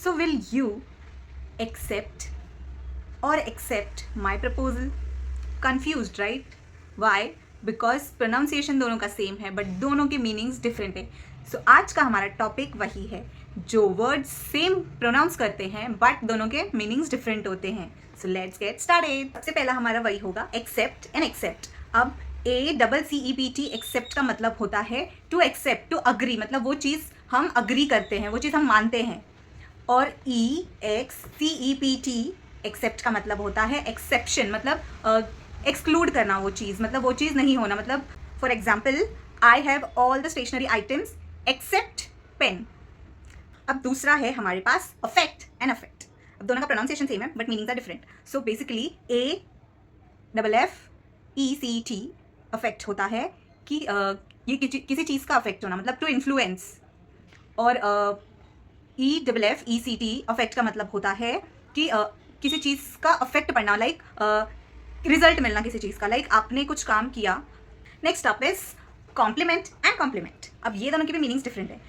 So will you accept or accept my proposal? Confused, right? Why? Because pronunciation दोनों का same है but दोनों के मीनिंग्स डिफरेंट है. सो आज का हमारा टॉपिक वही है जो वर्ड्स सेम प्रोनाउंस करते हैं बट दोनों के मीनिंग्स डिफरेंट होते हैं. So let's get started. सबसे पहला हमारा वही होगा एक्सेप्ट एंड एक्सेप्ट. अब ACCEPT एक्सेप्ट का मतलब होता है टू एक्सेप्ट, टू अग्री, मतलब वो चीज़ हम अग्री करते हैं, वो चीज़ हम मानते हैं. और EXCEPT एक्सेप्ट का मतलब होता है एक्सेप्शन, मतलब एक्सक्लूड करना वो चीज़, मतलब वो चीज़ नहीं होना. मतलब for example I have all the stationery items except pen. अब दूसरा है हमारे पास अफेक्ट एंड अफेक्ट. अब दोनों का प्रोनाउंसिएशन सेम है but meanings are different. So basically AFFECT affect होता है कि ये किसी चीज़ का अफेक्ट होना, मतलब टू इन्फ्लुएंस. और EFFECT अफेक्ट का मतलब होता है कि किसी चीज़ का अफेक्ट पड़ना, लाइक रिजल्ट मिलना किसी चीज़ का, लाइक आपने कुछ काम किया. Next up is complement and compliment. अब ये दोनों के भी मीनिंग्स डिफरेंट है.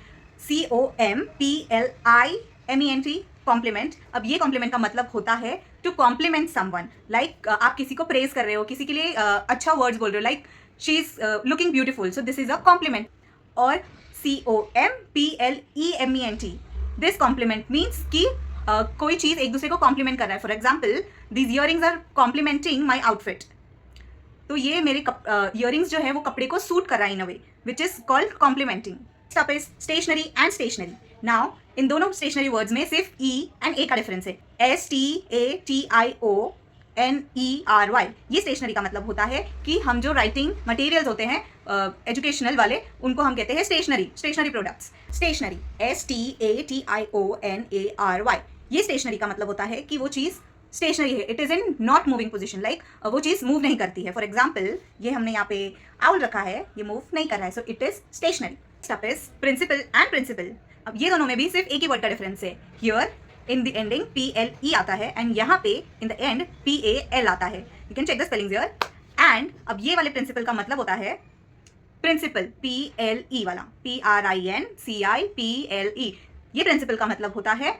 COMPLIMENT compliment. अब ये कॉम्प्लीमेंट का मतलब होता है टू कॉम्प्लीमेंट समवन, लाइक आप किसी को प्रेज कर रहे हो, किसी के लिए अच्छा वर्ड्स बोल रहे हो, like she is looking beautiful, so this is a compliment. और COMPLEMENT दिस कॉम्प्लीमेंट मीन्स कि कोई चीज़ एक दूसरे को कॉम्प्लीमेंट कर रहा है. For example these earrings are complementing my outfit. तो ये मेरे ईयरिंग्स जो है वो कपड़े को सूट कर रहा है in a way, which is called complementing. Stop is stationary and stationery. Now इन दोनों स्टेशनरी वर्ड्स में सिर्फ E एंड A का डिफरेंस है. STATIONERY. ये स्टेशनरी का मतलब होता है कि हम जो राइटिंग मटेरियल्स होते हैं एजुकेशनल वाले, उनको हम कहते हैं stationery, stationery products. Stationary STATIONARY. ये स्टेशनरी का मतलब होता है कि वो चीज़ स्टेशनरी है, it is in not moving position, like वो चीज़ मूव नहीं करती है. फॉर एग्जाम्पल ये हमने यहाँ पे आउल रखा है, ये मूव नहीं कर रहा है, so it is stationary. Stop is principle and principal. अब ये दोनों में भी सिर्फ एक ही वर्ड का डिफरेंस है. Here in the ending PLE आता है एंड यहाँ पे इन द एंड PAL आता है. You can check the spellings here. And अब ये वाले प्रिंसिपल का मतलब होता है प्रिंसिपल, PLE वाला, PRINCIPLE. ये प्रिंसिपल का मतलब होता है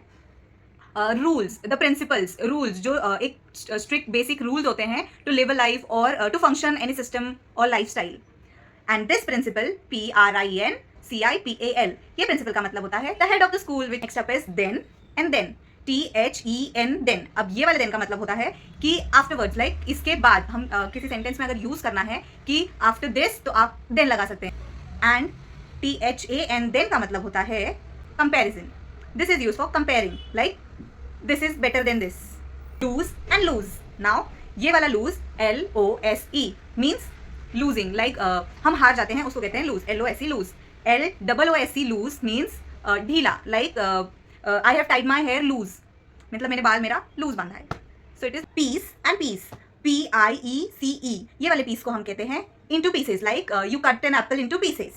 रूल्स, द प्रिंसिपल्स, रूल्स जो एक स्ट्रिक्ट बेसिक रूल्स होते हैं टू लिव अ लाइफ और टू फंक्शन एनी सिस्टम और life style. And this principal PRINCIPAL, ये प्रिंसिपल का मतलब होता है the head of the school. Which next up is then and than, THEN then. अब ये वाले देन का मतलब होता है कि आफ्टरवर्ड्स, लाइक इसके बाद हम किसी सेंटेंस में अगर यूज करना है कि आफ्टर दिस, तो आप देन लगा सकते हैं. एंड THAN देन का मतलब होता है comparison. This is use for comparing, like this is better than this. Lose and loose. Now ये वाला lose LOSE means losing, like हम हार जाते हैं उसको कहते हैं lose, LOSE lose. LOOSE loose means ढीला, like I have tied my hair loose, मतलब मैंने बाल मेरा लूज बांधा है. So it is peace and piece, PIECE. ये वाले पीस को हम कहते हैं into pieces, like you cut an apple into pieces,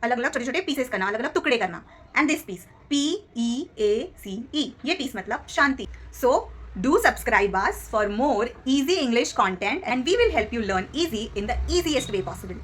अलग अलग छोटे छोटे पीसेस करना, अलग अलग टुकड़े करना. एंड दिस पीस PEACE, ये पीस मतलब शांति. सो do subscribe us for more easy English content and we will help you learn easy in the easiest way possible.